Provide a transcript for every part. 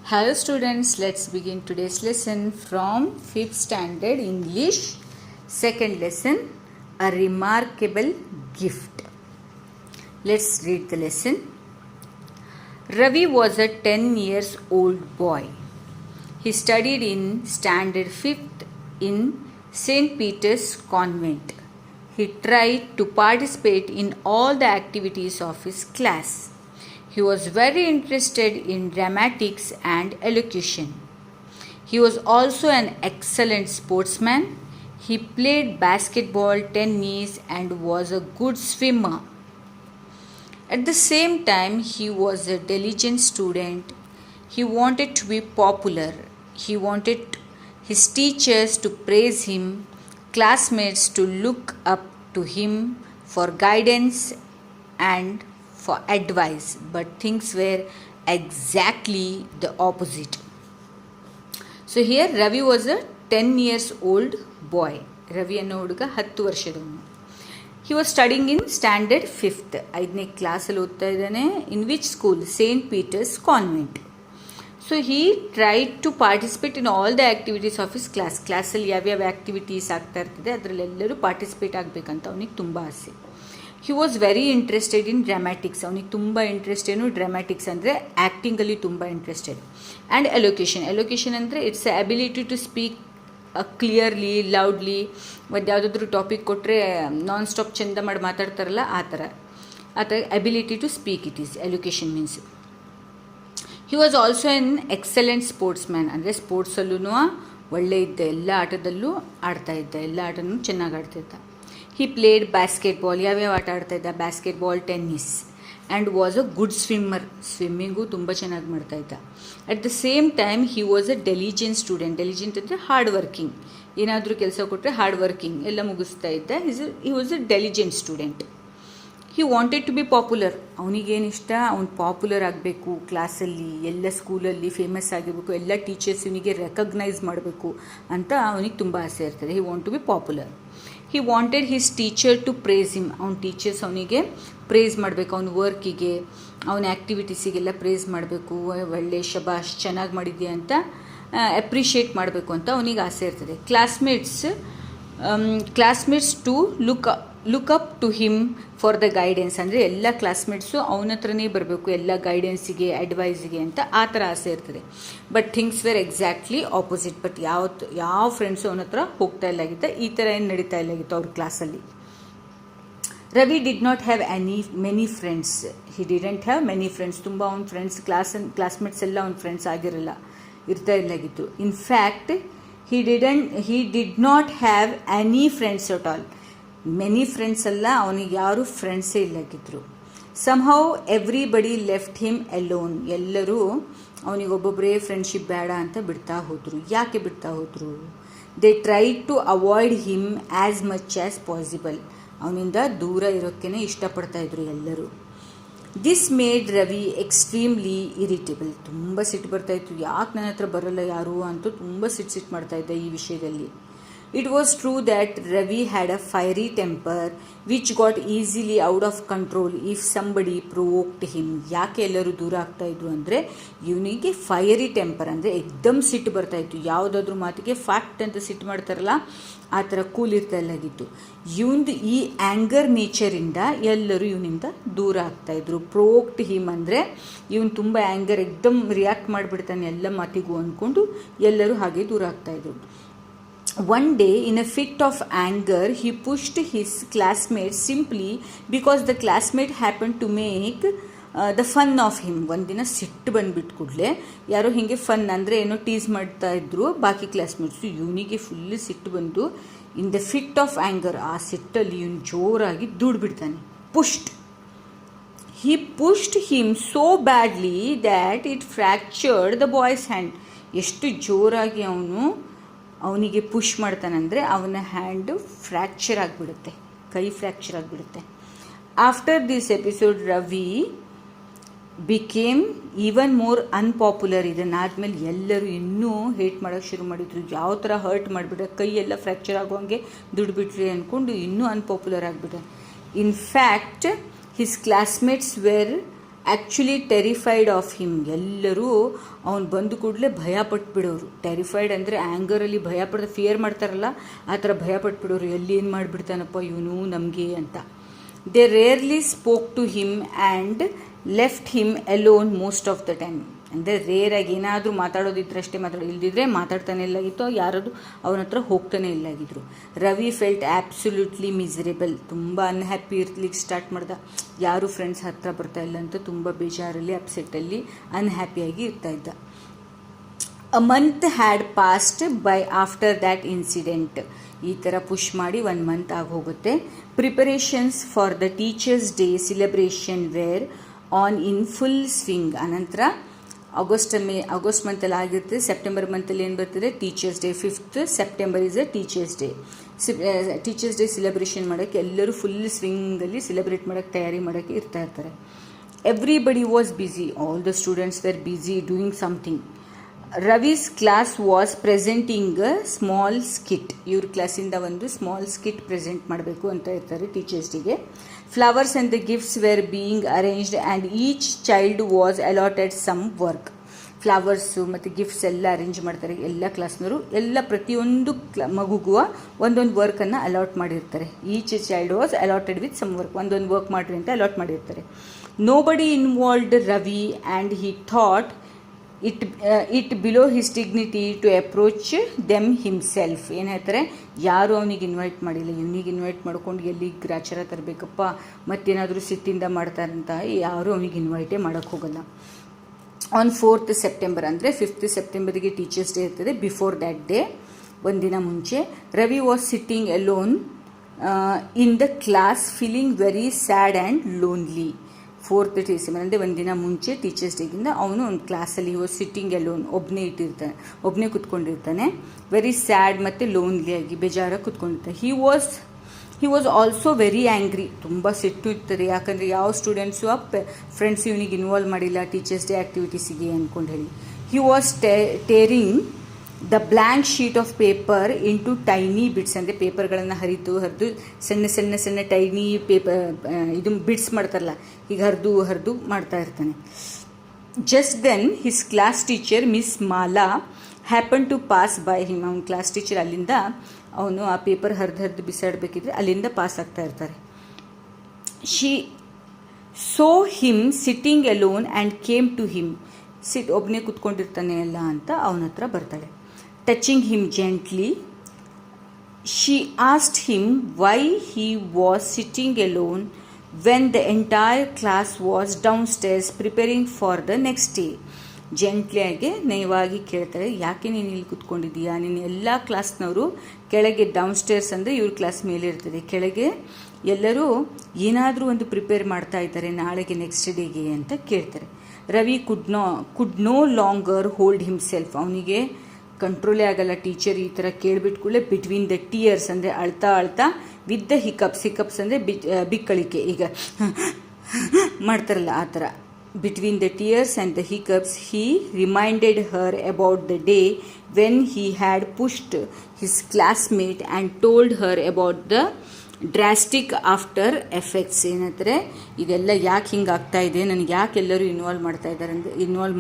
Hello students, let's begin today's lesson from 5th standard English. Second lesson, a remarkable gift. Let's read the lesson. Ravi was a 10 years old boy. He studied in standard 5th in St. Peter's Convent. He tried to participate in all the activities of his class. He was very interested in dramatics and elocution. He was also an excellent sportsman. He played basketball, tennis, and was a good swimmer. At the same time, he was a diligent student. He wanted to be popular. He wanted his teachers to praise him, classmates to look up to him for guidance and for advice, but things were exactly the opposite. So here Ravi was a 10 years old boy. Ravi ಅನ್ನೋ ಹುಡುಗ 10 ವರ್ಷದವನು. He was studying in standard 5th. 5ನೇ ಕ್ಲಾಸಲ್ಲಿ ಓದ್ತಾ ಇದ್ದಾನೆ. In which school? St. Peter's Convent. So he tried to participate in all the activities of his class. ಕ್ಲಾಸಲ್ಲಿ ಯಾವ್ಯಾವ activities ಆಗ್ತಾ ಇರ್ತದೆ ಅದರಲ್ಲೆಲ್ಲರೂ ಪಾರ್ಟಿಸಿಪೇಟ್ ಆಗಬೇಕಂತ ಅವನಿಗೆ ತುಂಬ ಆಸೆ. He was very interested in dramatics. ಅವನಿಗೆ ತುಂಬ ಇಂಟ್ರೆಸ್ಟ್ ಏನು ಡ್ರಾಮ್ಯಾಟಿಕ್ಸ್ ಅಂದರೆ ಆ್ಯಕ್ಟಿಂಗಲ್ಲಿ ತುಂಬ ಇಂಟ್ರೆಸ್ಟೆಡ್. ಆ್ಯಂಡ್ ಎಲೊಕೇಶನ್ ಅಂದರೆ it's ability to speak clearly loudly. ಮತ್ತು ಯಾವುದಾದ್ರೂ ಟಾಪಿಕ್ ಕೊಟ್ಟರೆ ನಾನ್ ಸ್ಟಾಪ್ ಚೆಂದ ಮಾಡಿ ಮಾತಾಡ್ತಾರಲ್ಲ ಆ ಥರ ability to speak it is elocution means. He was also an excellent sportsman. ಅಂದರೆ ಸ್ಪೋರ್ಟ್ಸಲ್ಲೂ ಒಳ್ಳೆ ಇದ್ದ, ಎಲ್ಲ ಆಟದಲ್ಲೂ ಆಡ್ತಾ ಇದ್ದ, ಎಲ್ಲ ಆಟನೂ ಚೆನ್ನಾಗಿ ಆಡ್ತಿದ್ದ. ಹಿ ಪ್ಲೇಡ್ ಬ್ಯಾಸ್ಕೆಟ್ಬಾಲ್. ಯಾವ್ಯಾವ ಆಟ ಆಡ್ತಾ ಇದ್ದ? Basketball, tennis. And was a good swimmer. Swimming ತುಂಬ ಚೆನ್ನಾಗಿ ಮಾಡ್ತಾಯಿದ್ದ. At the same time he was a diligent student. Diligent ಅಂದರೆ ಹಾರ್ಡ್ ವರ್ಕಿಂಗ್. ಏನಾದರೂ ಕೆಲಸ ಕೊಟ್ಟರೆ ಹಾರ್ಡ್ ವರ್ಕಿಂಗ್ ಎಲ್ಲ ಮುಗಿಸ್ತಾ ಇದ್ದ. He was a diligent student. He wanted to be popular. ಅವನಿಗೇನಿಷ್ಟ? ಅವ್ನು ಪಾಪ್ಯುಲರ್ ಆಗಬೇಕು ಕ್ಲಾಸಲ್ಲಿ, ಎಲ್ಲ ಸ್ಕೂಲಲ್ಲಿ ಫೇಮಸ್ ಆಗಿರಬೇಕು, ಎಲ್ಲ ಟೀಚರ್ಸ್ ಇವನಿಗೆ ರೆಕಗ್ನೈಸ್ ಮಾಡಬೇಕು ಅಂತ ಅವನಿಗೆ ತುಂಬ ಆಸೆ ಇರ್ತದೆ. He want to be popular. He wanted his teacher to praise him. ಅವ್ನ ಟೀಚರ್ಸ್ ಅವನಿಗೆ ಪ್ರೇಸ್ ಮಾಡಬೇಕು, ಅವನ ವರ್ಕಿಗೆ, ಅವನ ಆ್ಯಕ್ಟಿವಿಟೀಸಿಗೆಲ್ಲ ಪ್ರೇಸ್ ಮಾಡಬೇಕು. ಒಳ್ಳೆ ಶಬಾಷ್ ಚೆನ್ನಾಗಿ ಮಾಡಿದ್ಯಾ ಅಂತ ಅಪ್ರಿಷಿಯೇಟ್ ಮಾಡಬೇಕು ಅಂತ ಅವನಿಗೆ ಆಸೆ ಇರ್ತದೆ. Classmates to look up to him for the guidance. ಅಂದರೆ ಎಲ್ಲ ಕ್ಲಾಸ್ಮೇಟ್ಸು ಅವನ ಹತ್ರನೇ ಬರಬೇಕು ಎಲ್ಲ ಗೈಡೆನ್ಸಿಗೆ, ಅಡ್ವೈಸಿಗೆ ಅಂತ ಆ ಥರ ಆಸೆ ಇರ್ತದೆ. But things were exactly opposite. But ಯಾವ ಫ್ರೆಂಡ್ಸು ಅವನ ಹತ್ರ ಹೋಗ್ತಾ ಇಲ್ಲಾಗಿತ್ತ, ಈ ಥರ ಏನು ನಡೀತಾ ಇಲ್ಲಾಗಿತ್ತು ಅವ್ರ ಕ್ಲಾಸಲ್ಲಿ. Ravi did not have many friends. He didn't have many friends. ತುಂಬ ಅವ್ನ ಫ್ರೆಂಡ್ಸ್ ಕ್ಲಾಸ್ಮೇಟ್ಸ್ ಎಲ್ಲ ಅವ್ನ ಫ್ರೆಂಡ್ಸ್ ಇರ್ತಾ ಇಲ್ಲಾಗಿತ್ತು. In fact he did not have any friends at all. Many friends ಅಲ್ಲ, ಅವನಿಗೆ ಯಾರು ಫ್ರೆಂಡ್ಸೇ ಇಲ್ಲಾಗಿದ್ರು. Somehow everybody left him alone. ಎಲ್ಲರೂ ಅವನಿಗೊಬ್ಬೊಬ್ಬರೇ ಫ್ರೆಂಡ್ಶಿಪ್ ಬೇಡ ಅಂತ ಬಿಡ್ತಾ ಹೋದರು. ಯಾಕೆ ಬಿಡ್ತಾ ಹೋದರು? They tried to avoid him as much as possible. ಅವನಿಂದ ದೂರ ಇರೋಕ್ಕೇ ಇಷ್ಟಪಡ್ತಾಯಿದ್ರು ಎಲ್ಲರೂ. This made Ravi extremely irritable. ತುಂಬ ಸಿಟ್ಟು ಬರ್ತಾಯಿತ್ತು. ಯಾಕೆ ನನ್ನ ಹತ್ರ ಬರೋಲ್ಲ ಯಾರು ಅಂತೂ ತುಂಬ ಸಿಟ್ಟು ಮಾಡ್ತಾಯಿದ್ದ ಈ ವಿಷಯದಲ್ಲಿ. It was true that Ravi had a fiery temper which got easily out of control if somebody provoked him. ಯಾಕೆ ಎಲ್ಲರೂ ದೂರ ಆಗ್ತಾಯಿದ್ರು ಅಂದರೆ ಇವನಿಗೆ ಫೈರಿ ಟೆಂಪರ್ ಅಂದರೆ ಎಕ್ದಮ್ ಸಿಟ್ಟು ಬರ್ತಾಯಿತ್ತು. ಯಾವುದಾದ್ರೂ ಮಾತಿಗೆ ಫ್ಯಾಕ್ಟ್ ಅಂತ ಸಿಟ್ಟು ಮಾಡ್ತಾರಲ್ಲ ಆ ಥರ ಕೂಲ್ ಇರ್ತಾ ಇಲ್ಲಾಗಿತ್ತು. ಇವಂದು ಈ ಆ್ಯಂಗರ್ ನೇಚರಿಂದ ಎಲ್ಲರೂ ಇವನಿಂದ ದೂರ ಆಗ್ತಾಯಿದ್ರು. ಪ್ರೋಕ್ಟ್ ಹಿಮ್ ಅಂದರೆ ಇವನು ತುಂಬ ಆ್ಯಂಗರ್, ಎಕ್ದಮ್ ರಿಯಾಕ್ಟ್ ಮಾಡಿಬಿಡ್ತಾನೆ ಎಲ್ಲ ಮಾತಿಗೂ ಅಂದ್ಕೊಂಡು ಎಲ್ಲರೂ ಹಾಗೆ ದೂರ ಆಗ್ತಾಯಿದ್ರು. One day, in a fit of anger, he pushed his classmate simply because the classmate happened to make the fun of him. ಒಂದಿನ ಸಿಟ್ಟು ಬಂದುಬಿಟ್ಟು ಕೂಡಲೇ ಯಾರೋ ಹೀಗೆ ಫನ್ ಅಂದರೆ ಏನೋ ಟೀಸ್ ಮಾಡ್ತಾ ಇದ್ರು ಬಾಕಿ ಕ್ಲಾಸ್ಮೇಟ್ಸು. ಇವನಿಗೆ ಫುಲ್ ಸಿಟ್ಟು ಬಂದು in the fit of anger, ಆ ಸಿಟ್ಟಲ್ಲಿ ಇವನು ಜೋರಾಗಿ ದೂಡ್ಬಿಡ್ತಾನೆ. He pushed him so badly that it fractured the boy's hand. ಎಷ್ಟು ಜೋರಾಗಿ ಅವನಿಗೆ ಪುಷ್ ಮಾಡ್ತಾನಂದರೆ ಅವನ ಹ್ಯಾಂಡು ಫ್ರ್ಯಾಕ್ಚರ್ ಆಗಿಬಿಡುತ್ತೆ, ಕೈ ಫ್ರ್ಯಾಕ್ಚರ್ ಆಗಿಬಿಡುತ್ತೆ. After this episode Ravi became even more unpopular. ಇದನ್ನಾದಮೇಲೆ ಎಲ್ಲರೂ ಇನ್ನೂ ಹೇಟ್ ಮಾಡೋಕ್ಕೆ ಶುರು ಮಾಡಿದ್ರು. ಯಾವ ಥರ ಹರ್ಟ್ ಮಾಡಿಬಿಟ್ರೆ, ಕೈ ಎಲ್ಲ ಫ್ರ್ಯಾಕ್ಚರ್ ಆಗೋಂಗೆ ದುಡ್ಬಿಟ್ರಿ ಅಂದ್ಕೊಂಡು ಇನ್ನೂ ಅನ್ಪಾಪ್ಯುಲರ್ ಆಗಿಬಿಟ್ಟ. In fact his classmates were actually terrified of him. ಎಲ್ಲರೂ ಅವ್ನು ಬಂದು ಕೂಡಲೇ ಭಯ ಪಟ್ಬಿಡೋರು. ಟೆರಿಫೈಡ್ ಅಂದರೆ ಆ್ಯಂಗರಲ್ಲಿ ಭಯ ಪಡ್ದ, ಫಿಯರ್ ಮಾಡ್ತಾರಲ್ಲ ಆ ಥರ ಭಯ ಪಟ್ಬಿಡೋರು, ಎಲ್ಲಿ ಏನು ಮಾಡಿಬಿಡ್ತಾನಪ್ಪ ಇವನು ನಮಗೆ ಅಂತ. They rarely spoke to him and left him alone most of the time. ಅಂದರೆ ರೇರಾಗಿ ಏನಾದರೂ ಮಾತಾಡೋದಿದ್ರೆ ಅಷ್ಟೇ ಇಲ್ದಿದ್ರೆ ಮಾತಾಡ್ತಾನೆ ಇಲ್ಲಾಗಿತ್ತು, ಯಾರಾದರೂ ಅವನ ಹತ್ರ ಹೋಗ್ತಾನೆ ಇಲ್ಲಾಗಿದ್ರು. Ravi felt absolutely miserable. ತುಂಬ ಅನ್ಹ್ಯಾಪಿ ಇರ್ಲಿಕ್ಕೆ ಸ್ಟಾರ್ಟ್ ಮಾಡ್ದ. ಯಾರೂ ಫ್ರೆಂಡ್ಸ್ ಹತ್ರ ಬರ್ತಾ ಇಲ್ಲ ಅಂತ ತುಂಬ ಬೇಜಾರಲ್ಲಿ, ಅಪ್ಸೆಟ್ಟಲ್ಲಿ, ಅನ್ಹ್ಯಾಪಿಯಾಗಿ ಇರ್ತಾ ಇದ್ದ. A month had passed by after that incident. ಈ ಥರ ಪುಷ್ ಮಾಡಿ 1 ಮಂತ್ ಆಗಿ ಹೋಗುತ್ತೆ. Preparations for the teachers day celebration were on in full swing. ಅನಂತರ ಆಗಸ್ಟ್ ಮಂತಲ್ಲಿ ಆಗಿರ್ತದೆ. ಸೆಪ್ಟೆಂಬರ್ ಮಂತಲ್ಲಿ ಏನು ಬರ್ತದೆ, teachers day. 5th September is a teachers day. Teachers day celebration ಮಾಡೋಕ್ಕೆ ಎಲ್ಲರೂ ಫುಲ್ ಸ್ವಿಂಗಲ್ಲಿ ಸೆಲೆಬ್ರೇಟ್ ಮಾಡೋಕ್ಕೆ ತಯಾರಿ ಮಾಡೋಕ್ಕೆ ಇರ್ತಾರೆ. Everybody was busy. All the students were busy doing something. Ravi's class was presenting a small skit. ಇವ್ರ ಕ್ಲಾಸಿಂದ ಒಂದು ಸ್ಮಾಲ್ ಸ್ಕಿಟ್ ಪ್ರೆಸೆಂಟ್ ಮಾಡಬೇಕು ಅಂತ ಇರ್ತಾರೆ ಟೀಚರ್ಸ್ ಡೇಗೆ. Flowers and the gifts were being arranged and each child was allotted some work. Flowers ಮತ್ತು gifts ಎಲ್ಲ arrange ಮಾಡ್ತಾರೆ ಎಲ್ಲ ಕ್ಲಾಸ್ನವರು. ಎಲ್ಲ ಪ್ರತಿಯೊಂದು ಮಗುಗೂ ಒಂದೊಂದು ವರ್ಕನ್ನು ಅಲಾಟ್ ಮಾಡಿರ್ತಾರೆ. Each child was allotted with some work. ಒಂದೊಂದು ವರ್ಕ್ ಮಾಡಿರಿ ಅಂತ ಅಲಾಟ್ ಮಾಡಿರ್ತಾರೆ. Nobody involved Ravi and he thought it below his dignity to approach them himself. ಏನು ಹೇಳ್ತಾರೆ, ಯಾರು ಅವನಿಗೆ ಇನ್ವೈಟ್ ಮಾಡಿಲ್ಲ, ಇವನಿಗೆ ಇನ್ವೈಟ್ ಮಾಡ್ಕೊಂಡು ಎಲ್ಲಿ ಗ್ರಾಚಾರ ತರಬೇಕಪ್ಪ, ಮತ್ತೇನಾದರೂ ಸಿಟ್ಟಿಂದ ಮಾಡ್ತಾರಂತ ಯಾರು ಅವನಿಗೆ ಇನ್ವೈಟೇ ಮಾಡೋಕ್ಕೆ ಹೋಗಲ್ಲ. ಆನ್ 4th September ಅಂದರೆ 5th September ಟೀಚರ್ಸ್ ಡೇ ಇರ್ತದೆ. ಬಿಫೋರ್ ದ್ಯಾಟ್ ಡೇ, ಒಂದಿನ ಮುಂಚೆ, Ravi was sitting alone in the class feeling very sad and lonely. 4th December ಅಂದರೆ ಒಂದಿನ ಮುಂಚೆ ಟೀಚರ್ಸ್ ಡೇಗಿಂದ ಅವನು ಒಂದು ಕ್ಲಾಸಲ್ಲಿ ಸಿಟ್ಟಿಂಗ್ ಅಲೋನ್, ಒಬ್ಬನೇ ಕೂತ್ಕೊಂಡಿರ್ತಾನೆ. ವೆರಿ ಸ್ಯಾಡ್ ಮತ್ತು ಲೋನ್ಲಿಯಾಗಿ ಬೇಜಾರಾಗಿ ಕೂತ್ಕೊಂಡಿರ್ತಾನೆ. He was also very angry. ತುಂಬ ಸಿಟ್ಟು ಇರ್ತದೆ, ಯಾಕಂದರೆ ಯಾವ ಸ್ಟೂಡೆಂಟ್ಸು ಫ್ರೆಂಡ್ಸ್ ಇವನಿಗೆ ಇನ್ವಾಲ್ವ್ ಮಾಡಿಲ್ಲ ಟೀಚರ್ಸ್ ಡೇ ಆ್ಯಕ್ಟಿವಿಟೀಸಿಗೆ ಅಂದ್ಕೊಂಡು ಹೇಳಿ. He was tearing the blank sheet of paper into tiny bits. ಅಂದರೆ ಪೇಪರ್ಗಳನ್ನು ಹರಿದು ಸಣ್ಣ ಟೈನಿ ಇದು ಬಿಟ್ಸ್ ಮಾಡ್ತಾರಲ್ಲ, ಈಗ ಹರಿದು ಮಾಡ್ತಾ ಇರ್ತಾನೆ. Just then his class teacher Miss Mala happen to pass by him. ಅವನ ಕ್ಲಾಸ್ ಟೀಚರ್ ಅಲ್ಲಿಂದ, ಅವನು ಆ ಪೇಪರ್ ಹರಿದು ಬಿಸಾಡಬೇಕಿದ್ರೆ ಅಲ್ಲಿಂದ ಪಾಸ್ ಆಗ್ತಾ ಇರ್ತಾರೆ. She saw him sitting alone and came to him. ಒಬ್ಬನೇ ಕೂತ್ಕೊಂಡಿರ್ತಾನೆ ಅಲ್ಲ ಅಂತ ಅವನ ಹತ್ರ ಬರ್ತಾಳೆ. Touching him gently, she asked him why he was sitting alone when the entire class was downstairs preparing for the next day. ಜೆಂಟ್ಲಿಯಾಗಿ ನಯವಾಗಿ ಕೇಳ್ತಾರೆ, ಯಾಕೆ ನೀನು ಇಲ್ಲಿ ಕೂತ್ಕೊಂಡಿದ್ದೀಯಾ? ನೀನು ಎಲ್ಲ ಕ್ಲಾಸ್ನವರು ಕೆಳಗೆ, ಡೌನ್ ಸ್ಟೇರ್ಸ್ ಅಂದರೆ ಇವ್ರ ಕ್ಲಾಸ್ ಮೇಲೆ ಇರ್ತದೆ, ಕೆಳಗೆ ಎಲ್ಲರೂ ಏನಾದರೂ ಒಂದು ಪ್ರಿಪೇರ್ ಮಾಡ್ತಾ ಇದ್ದಾರೆ ನಾಳೆಗೆ ನೆಕ್ಸ್ಟ್ ಡೇಗೆ ಅಂತ ಕೇಳ್ತಾರೆ. ರವಿ ಕುಡ್ ನೋ ಲಾಂಗರ್ ಹೋಲ್ಡ್ ಹಿಮ್ಸೆಲ್ಫ್. ಅವನಿಗೆ ಕಂಟ್ರೋಲೇ ಆಗಲ್ಲ. ಟೀಚರ್ ಈ ಥರ ಕೇಳಿಬಿಟ್ಕೊಳ್ಳೆ ಬಿಟ್ವೀನ್ ದ ಟಿಯರ್ಸ್ ಅಂದರೆ ಅಳ್ತಾ ವಿತ್ ದ ಹಿಕಪ್ಸ್ ಅಂದರೆ ಬಿಕ್ಕಳಿಕೆ, ಈಗ ಮಾಡ್ತಾರಲ್ಲ ಆ ಥರ. Between the tears and the hiccups he reminded Har about the day when he had pushed his classmate and told Har about the drastic after effects. ಏನಂದರೆ ಇದೆಲ್ಲ ಯಾಕೆ ಹಿಂಗೆ ಆಗ್ತಾ ಇದೆ, ನನಗೆ ಯಾಕೆ ಎಲ್ಲರೂ ಇನ್ವಾಲ್ವ್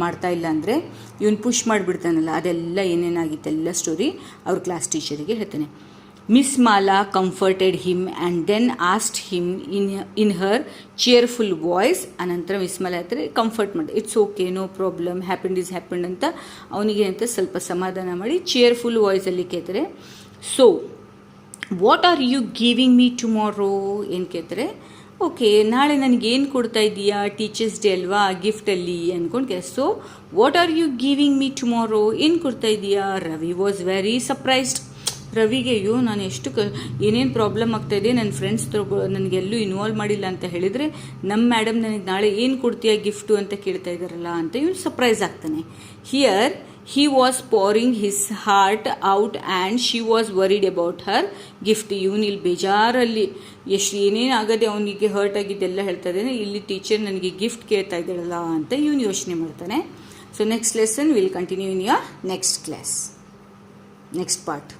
ಮಾಡ್ತಾ ಇಲ್ಲ ಅಂದರೆ ಇವನು ಪುಷ್ ಮಾಡಿಬಿಡ್ತಾನಲ್ಲ, ಅದೆಲ್ಲ ಏನೇನಾಗಿತ್ತು ಎಲ್ಲ ಸ್ಟೋರಿ ಅವ್ರ ಕ್ಲಾಸ್ ಟೀಚರಿಗೆ ಹೇಳ್ತಾನೆ. Miss Mala comforted him and then asked him in her cheerful voice. ಅನಂತರ ಮಿಸ್ ಮಾಲಾ ಹೇಳ್ತಾರೆ ಕಂಫರ್ಟ್ ಮಾಡಿ, it's okay, no problem, happened is happened ಅಂತ ಅವನಿಗೆ ಅಂತ ಸ್ವಲ್ಪ ಸಮಾಧಾನ ಮಾಡಿ ಚಿಯರ್ಫುಲ್ ವಾಯ್ಸಲ್ಲಿ ಕೇಳ್ತಾರೆ. So what are you giving me tomorrow ಏನು ಕೇಳ್ತಾರೆ. ಓಕೆ, ನಾಳೆ ನನಗೇನು ಕೊಡ್ತಾ ಇದ್ದೀಯಾ, ಟೀಚರ್ಸ್ ಡೇ ಅಲ್ವಾ, ಗಿಫ್ಟಲ್ಲಿ ಅಂದ್ಕೊಂಡು. So what are you giving me tomorrow, ಏನು ಕೊಡ್ತಾ ಇದ್ದೀಯಾ? Ravi was very surprised. ರವಿಗೆ ಅಯ್ಯೋ ನಾನು ಎಷ್ಟು ಏನೇನು ಪ್ರಾಬ್ಲಮ್ ಆಗ್ತಾಯಿದೆ, ನನ್ನ ಫ್ರೆಂಡ್ಸ್ ನನಗೆಲ್ಲೂ ಇನ್ವಾಲ್ವ್ ಮಾಡಿಲ್ಲ ಅಂತ ಹೇಳಿದರೆ ನಮ್ಮ ಮೇಡಮ್ ನನಗೆ ನಾಳೆ ಏನು ಕೊಡ್ತೀಯಾ ಗಿಫ್ಟು ಅಂತ ಕೇಳ್ತಾ ಇದ್ದಾರಲ್ಲ ಅಂತ ಇವನು ಸರ್ಪ್ರೈಸ್ ಆಗ್ತಾನೆ. Here he was pouring his heart out and she was worried about her gift. ಇವನು ಇಲ್ಲಿ ಬೇಜಾರಲ್ಲಿ ಎಷ್ಟು ಏನೇನು ಆಗದೆ ಅವನಿಗೆ ಹರ್ಟ್ ಆಗಿದ್ದೆಲ್ಲ ಹೇಳ್ತಾ ಇದ್ದಾನೆ, ಇಲ್ಲಿ ಟೀಚರ್ ನನಗೆ ಗಿಫ್ಟ್ ಕೇಳ್ತಾ ಇದ್ದಾಳಲ್ಲ ಅಂತ ಇವನು ಯೋಚನೆ ಮಾಡ್ತಾನೆ. So next lesson will continue in your next class, next part.